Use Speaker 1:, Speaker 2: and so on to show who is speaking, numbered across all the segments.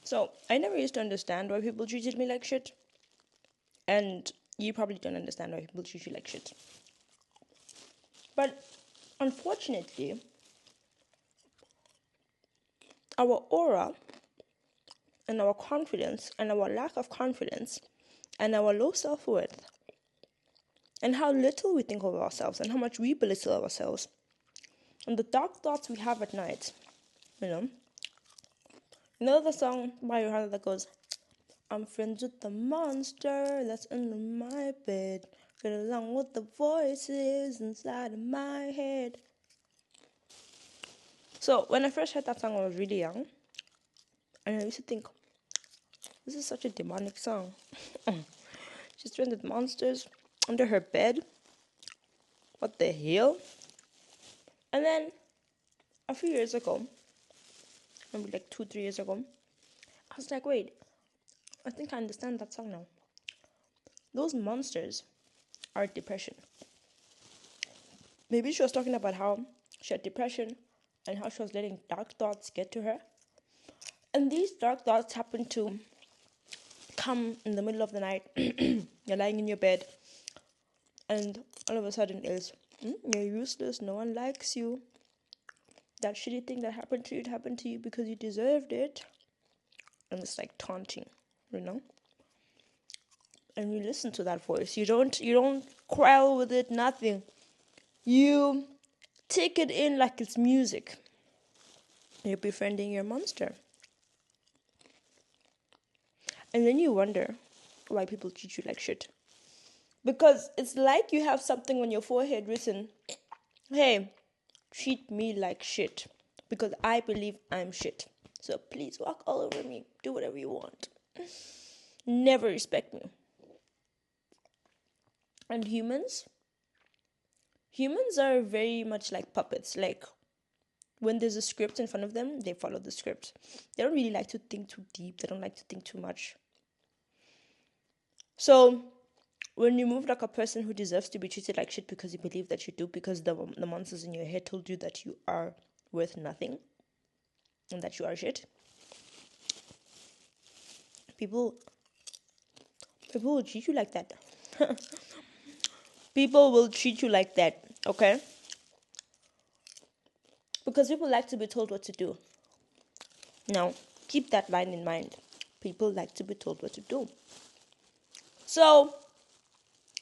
Speaker 1: So I never used to understand why people treated me like shit. And you probably don't understand why people treat you like shit. But unfortunately, our aura and our confidence and our lack of confidence and our low self-worth and how little we think of ourselves and how much we belittle ourselves and the dark thoughts we have at night, you know. You know the song by Rihanna that goes, I'm friends with the monster that's under my bed. Get along with the voices inside of my head. So when I first heard that song, I was really young. And I used to think, this is such a demonic song. She's friends with monsters under her bed. What the hell? And then a few years ago, maybe like 2-3 years ago, I was like, wait, I think I understand that song now. Those monsters are depression. Maybe she was talking about how she had depression and how she was letting dark thoughts get to her. And these dark thoughts happen to come in the middle of the night. You're lying in your bed and all of a sudden it's, you're useless, no one likes you. That shitty thing that happened to you, it happened to you because you deserved it. And it's like taunting, you know? And you listen to that voice. You don't quarrel with it, nothing. You take it in like it's music. You're befriending your monster. And then you wonder why people treat you like shit. Because it's like you have something on your forehead written, hey, treat me like shit. Because I believe I'm shit. So please walk all over me. Do whatever you want. Never respect me. And humans are very much like puppets. Like, when there's a script in front of them, they follow the script. They don't really like to think too deep. They don't like to think too much. So when you move like a person who deserves to be treated like shit because you believe that you do, because the monsters in your head told you that you are worth nothing and that you are shit, people will treat you like that. People will treat you like that, okay? Because people like to be told what to do. Now, keep that line in mind. People like to be told what to do. So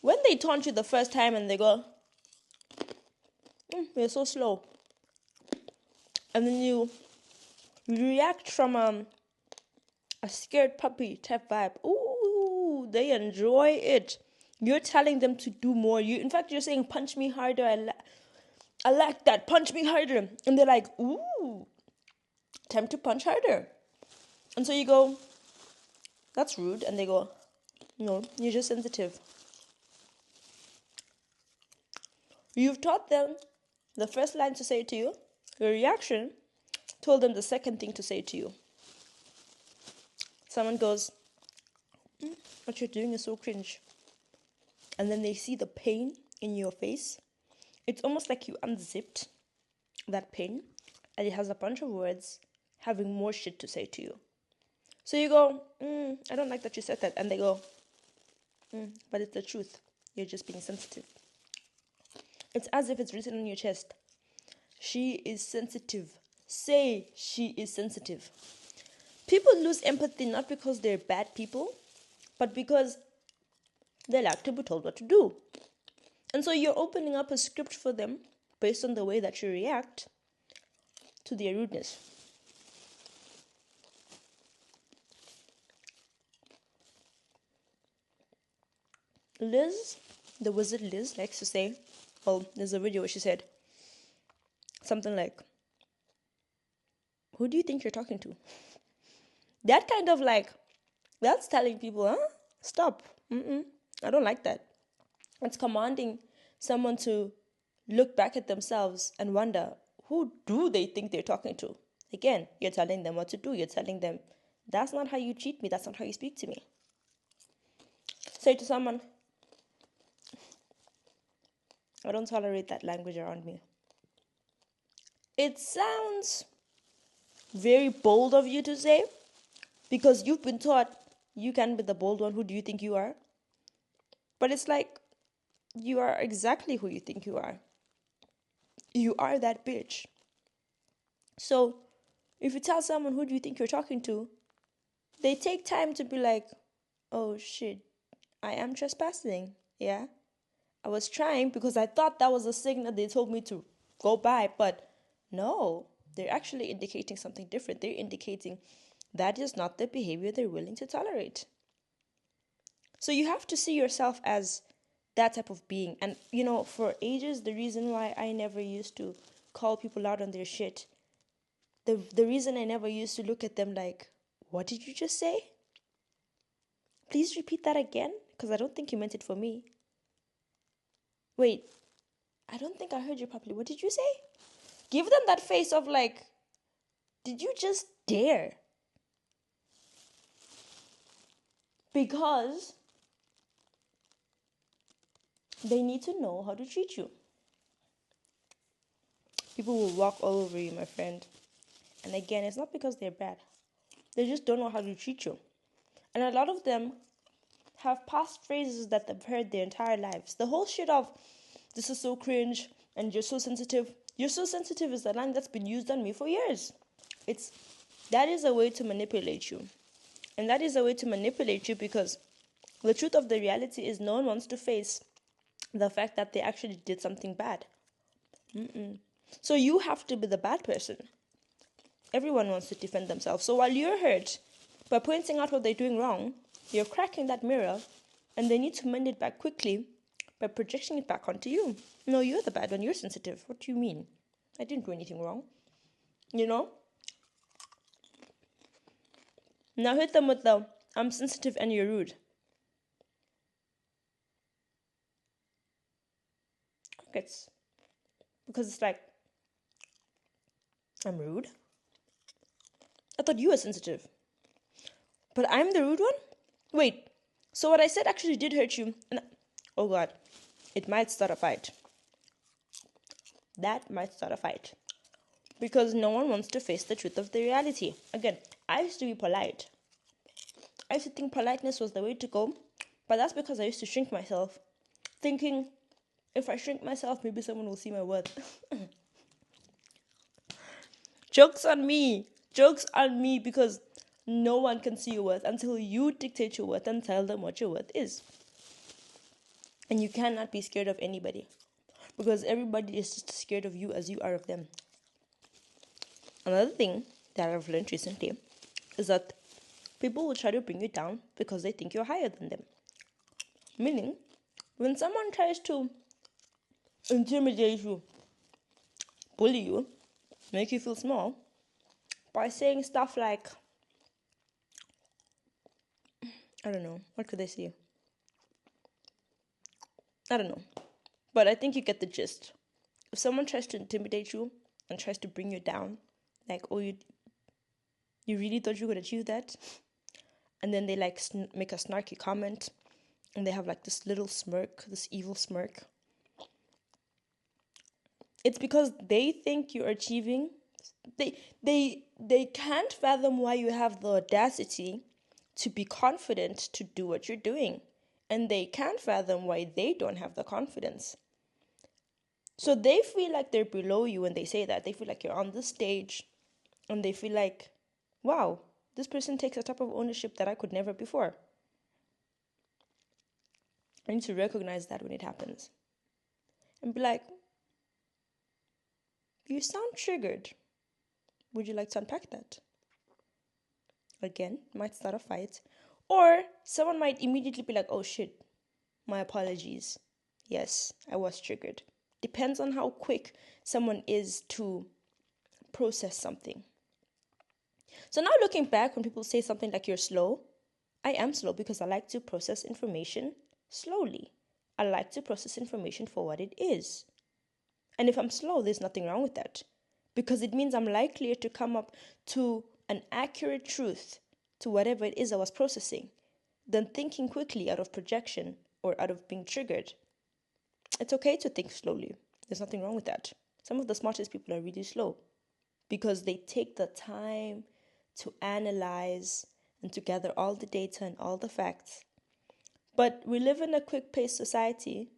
Speaker 1: when they taunt you the first time and they go, you're so slow. And then you react from a scared puppy type vibe. Ooh, they enjoy it. You're telling them to do more. In fact, you're saying, punch me harder. I like that. Punch me harder. And they're like, ooh, time to punch harder. And so you go, that's rude. And they go, no, you're just sensitive. You've taught them the first line to say to you. Your reaction told them the second thing to say to you. Someone goes, what you're doing is so cringe. And then they see the pain in your face. It's almost like you unzipped that pain and it has a bunch of words having more shit to say to you. So you go, I don't like that you said that. And they go, but it's the truth. You're just being sensitive. It's as if it's written on your chest. She is sensitive. Say she is sensitive. People lose empathy not because they're bad people, but because they like to be told what to do. And so you're opening up a script for them based on the way that you react to their rudeness. Liz, the wizard Liz, likes to say, well, there's a video where she said something like, who do you think you're talking to? That kind of like, that's telling people, stop. I don't like that. It's commanding someone to look back at themselves and wonder, who do they think they're talking to? Again, you're telling them what to do. You're telling them, that's not how you treat me. That's not how you speak to me. Say to someone, I don't tolerate that language around me. It sounds very bold of you to say, Because you've been taught you can be the bold one. Who do you think you are? But it's like, you are exactly who you think you are. You are that bitch. So if you tell someone, who do you think you're talking to, they take time to be like, oh shit, I am trespassing. Yeah. I was trying because I thought that was a signal they told me to go by. But no, they're actually indicating something different. They're indicating that is not the behavior they're willing to tolerate. So you have to see yourself as that type of being. And, for ages, the reason why I never used to call people out on their shit, the reason I never used to look at them like, what did you just say? Please repeat that again, because I don't think you meant it for me. Wait, I don't think I heard you properly. What did you say? Give them that face of like, did you just dare? Because they need to know how to treat you. People will walk all over you, my friend. And again, it's not because they're bad. They just don't know how to treat you. And a lot of them have past phrases that they've heard their entire lives. The whole shit of, this is so cringe, and you're so sensitive. You're so sensitive is a line that's been used on me for years. That is a way to manipulate you. And that is a way to manipulate you because the truth of the reality is no one wants to face the fact that they actually did something bad. So you have to be the bad person. Everyone wants to defend themselves. So while you're hurt, by pointing out what they're doing wrong, you're cracking that mirror, and they need to mend it back quickly by projecting it back onto you. No, you're the bad one. You're sensitive. What do you mean? I didn't do anything wrong. Now hit them with the, I'm sensitive and you're rude. Because it's like, I'm rude? I thought you were sensitive. But I'm the rude one? Wait, so what I said actually did hurt you. Oh God, it might start a fight. That might start a fight. Because no one wants to face the truth of the reality. Again, I used to be polite. I used to think politeness was the way to go. But that's because I used to shrink myself. Thinking, if I shrink myself, maybe someone will see my worth. Joke's on me. Joke's on me, because no one can see your worth until you dictate your worth and tell them what your worth is. And you cannot be scared of anybody, because everybody is just as scared of you as you are of them. Another thing that I've learned recently is that people will try to bring you down because they think you're higher than them. Meaning, when someone tries to intimidate you, bully you, make you feel small, by saying stuff like, I don't know, what could they say? I don't know. But I think you get the gist. If someone tries to intimidate you and tries to bring you down, like, oh, you really thought you could achieve that? And then they make a snarky comment, and they have like this little smirk, this evil smirk. It's because they think you're achieving. They can't fathom why you have the audacity to be confident to do what you're doing. And they can't fathom why they don't have the confidence. So they feel like they're below you when they say that. They feel like you're on the stage, and they feel like, wow, this person takes a type of ownership that I could never before. I need to recognize that when it happens. And be like, you sound triggered. Would you like to unpack that? Again, might start a fight. Or someone might immediately be like, oh shit, my apologies. Yes, I was triggered. Depends on how quick someone is to process something. So now looking back, when people say something like you're slow, I am slow because I like to process information slowly. I like to process information for what it is. And if I'm slow, there's nothing wrong with that, because it means I'm likelier to come up to an accurate truth to whatever it is I was processing than thinking quickly out of projection or out of being triggered. It's okay to think slowly. There's nothing wrong with that. Some of the smartest people are really slow because they take the time to analyze and to gather all the data and all the facts. But we live in a quick-paced society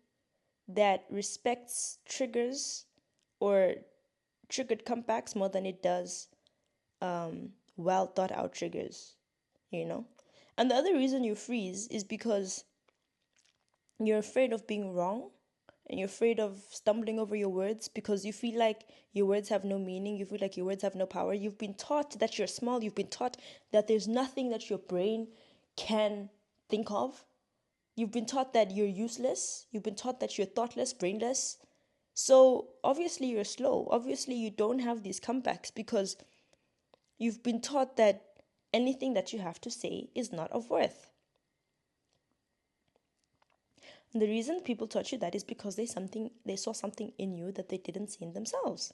Speaker 1: that respects triggers or triggered comebacks more than it does well thought out triggers, And the other reason you freeze is because you're afraid of being wrong, and you're afraid of stumbling over your words because you feel like your words have no meaning. You feel like your words have no power. You've been taught that you're small. You've been taught that there's nothing that your brain can think of. You've been taught that you're useless. You've been taught that you're thoughtless, brainless. So obviously you're slow. Obviously you don't have these comebacks because you've been taught that anything that you have to say is not of worth. And the reason people taught you that is because they saw something in you that they didn't see in themselves.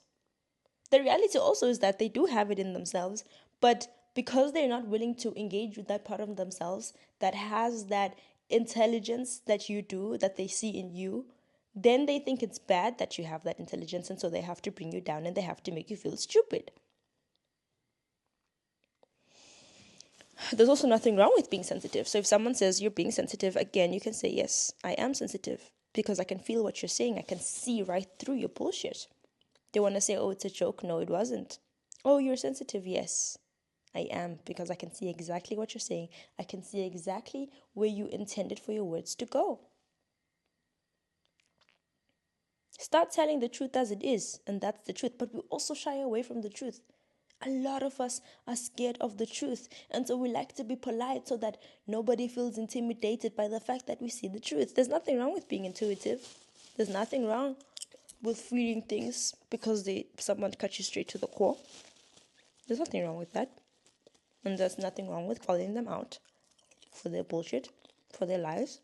Speaker 1: The reality also is that they do have it in themselves, but because they're not willing to engage with that part of themselves that has that intelligence that you do, that they see in you, then they think it's bad that you have that intelligence, and so they have to bring you down and they have to make you feel stupid. There's also nothing wrong with being sensitive. So if someone says you're being sensitive, again, you can say, yes, I am sensitive because I can feel what you're saying. I can see right through your bullshit. They want to say, oh, it's a joke. No, it wasn't. Oh, you're sensitive. Yes, I am, because I can see exactly what you're saying. I can see exactly where you intended for your words to go. Start telling the truth as it is, and that's the truth. But we also shy away from the truth. A lot of us are scared of the truth, and so we like to be polite so that nobody feels intimidated by the fact that we see the truth. There's nothing wrong with being intuitive. There's nothing wrong with feeling things because someone cut you straight to the core. There's nothing wrong with that. And there's nothing wrong with calling them out for their bullshit, for their lies.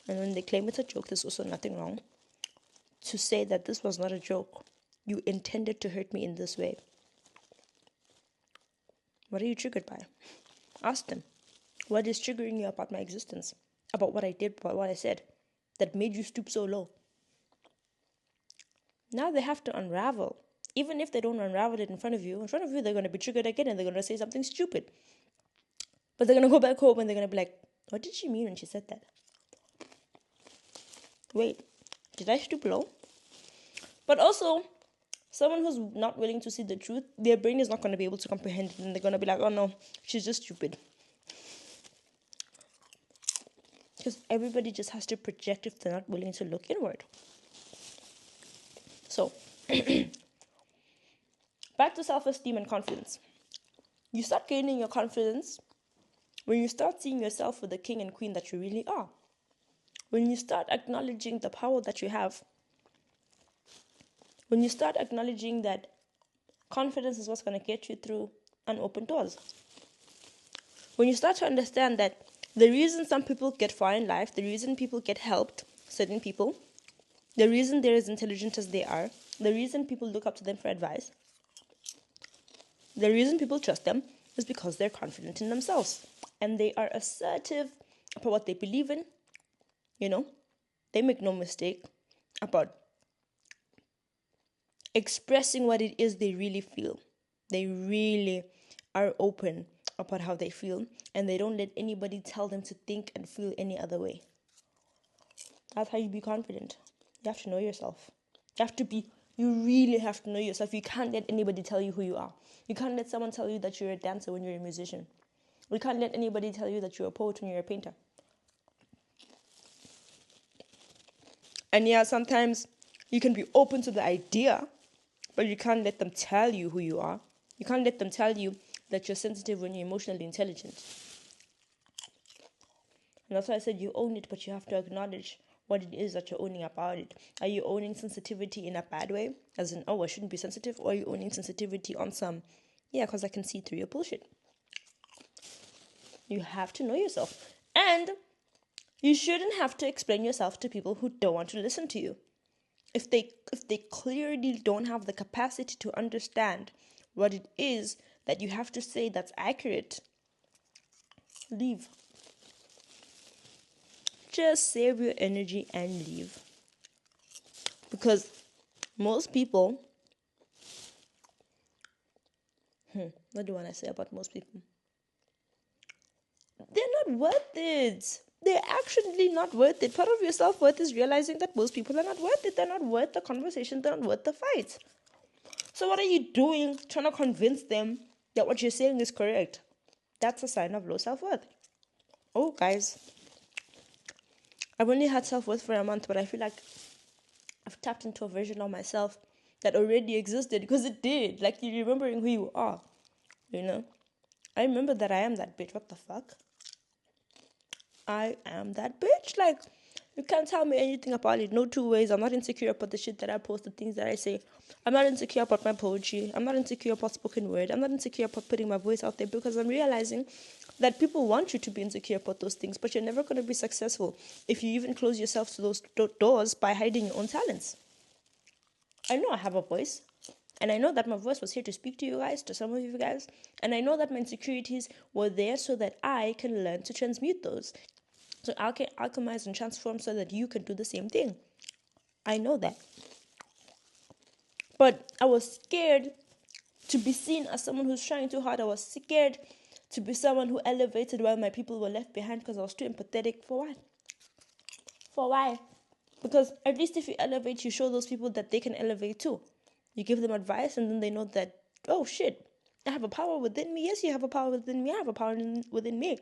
Speaker 1: And when they claim it's a joke, there's also nothing wrong to say that this was not a joke. You intended to hurt me in this way. What are you triggered by? Ask them. What is triggering you about my existence? About what I did, about what I said, that made you stoop so low? Now they have to unravel. Even if they don't unravel it in front of you, they're going to be triggered again and they're going to say something stupid. But they're going to go back home and they're going to be like, what did she mean when she said that? Wait, did I stoop low? But also, someone who's not willing to see the truth, their brain is not going to be able to comprehend it, and they're going to be like, oh no, she's just stupid. Because everybody just has to project if they're not willing to look inward. So, back to self-esteem and confidence. You start gaining your confidence when you start seeing yourself for the king and queen that you really are. When you start acknowledging the power that you have. When you start acknowledging that confidence is what's going to get you through unopened doors. When you start to understand that the reason some people get far in life, the reason people get helped, certain people, the reason they're as intelligent as they are, the reason people look up to them for advice, the reason people trust them is because they're confident in themselves. And they are assertive about what they believe in. They make no mistake about expressing what it is they really feel. They really are open about how they feel, and they don't let anybody tell them to think and feel any other way. That's how you be confident. You have to know yourself. You really have to know yourself. You can't let anybody tell you who you are. You can't let someone tell you that you're a dancer when you're a musician. You can't let anybody tell you that you're a poet when you're a painter. And yeah, sometimes you can be open to the idea, but you can't let them tell you who you are. You can't let them tell you that you're sensitive when you're emotionally intelligent. And that's why I said you own it, but you have to acknowledge what it is that you're owning about it. Are you owning sensitivity in a bad way? As in, oh, I shouldn't be sensitive? Or are you owning sensitivity on some, because I can see through your bullshit? You have to know yourself. And you shouldn't have to explain yourself to people who don't want to listen to you. If they clearly don't have the capacity to understand what it is that you have to say that's accurate, leave. Just save your energy and leave. Because most people What do I want to say about most people? They're not worth it. They're actually not worth it. Part of your self-worth is realizing that most people are not worth it. They're not worth the conversation. They're not worth the fight. So what are you doing trying to convince them that what you're saying is correct? That's a sign of low self-worth. Oh, guys. I've only had self-worth for a month, but I feel like I've tapped into a version of myself that already existed because it did. Like, you're remembering who you are, you know? I remember that I am that bitch. What the fuck? I am that bitch. Like, you can't tell me anything about it. No two ways. I'm not insecure about the shit that I post, the things that I say. I'm not insecure about my poetry. I'm not insecure about spoken word. I'm not insecure about putting my voice out there because I'm realizing that people want you to be insecure about those things, but you're never going to be successful if you even close yourself to those doors by hiding your own talents. I know I have a voice. And I know that my voice was here to speak to you guys, to some of you guys. And I know that my insecurities were there so that I can learn to transmute those. So I can alchemize and transform so that you can do the same thing. I know that. But I was scared to be seen as someone who's trying too hard. I was scared to be someone who elevated while my people were left behind because I was too empathetic. For what? For why? Because at least if you elevate, you show those people that they can elevate too. You give them advice and then they know that, oh shit, I have a power within me. Yes, you have a power within me. I have a power within me.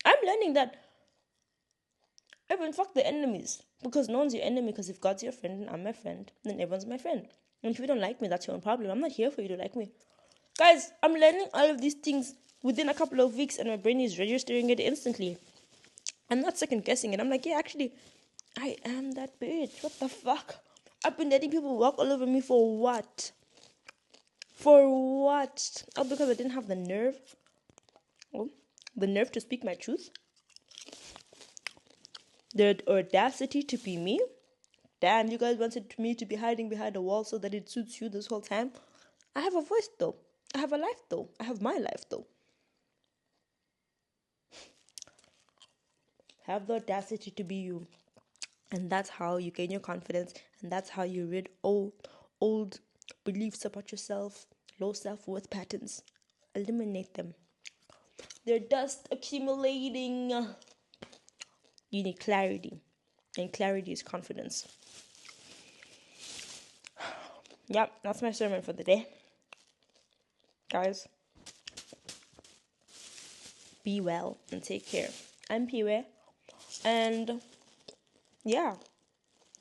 Speaker 1: I'm learning that even fuck the enemies. Because no one's your enemy. Because if God's your friend and I'm my friend, then everyone's my friend. And if you don't like me, that's your own problem. I'm not here for you to like me. Guys, I'm learning all of these things within a couple of weeks and my brain is registering it instantly. I'm not second guessing it. I'm like, yeah, actually, I am that bitch. What the fuck? I've been letting people walk all over me for what? For what? Oh, because I didn't have the nerve. Oh, the nerve to speak my truth. The audacity to be me. Damn, you guys wanted me to be hiding behind a wall so that it suits you this whole time. I have a voice though. I have a life though. I have my life though. Have the audacity to be you. And that's how you gain your confidence. And that's how you rid old beliefs about yourself, low self-worth patterns. Eliminate them. They're dust accumulating. You need clarity. And clarity is confidence. Yep, that's my sermon for the day. Guys, be well and take care. I'm Piwe. And yeah,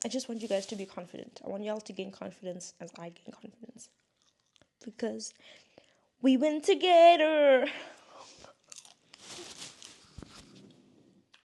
Speaker 1: I just want you guys to be confident. I want y'all to gain confidence as I gain confidence. Because we win together.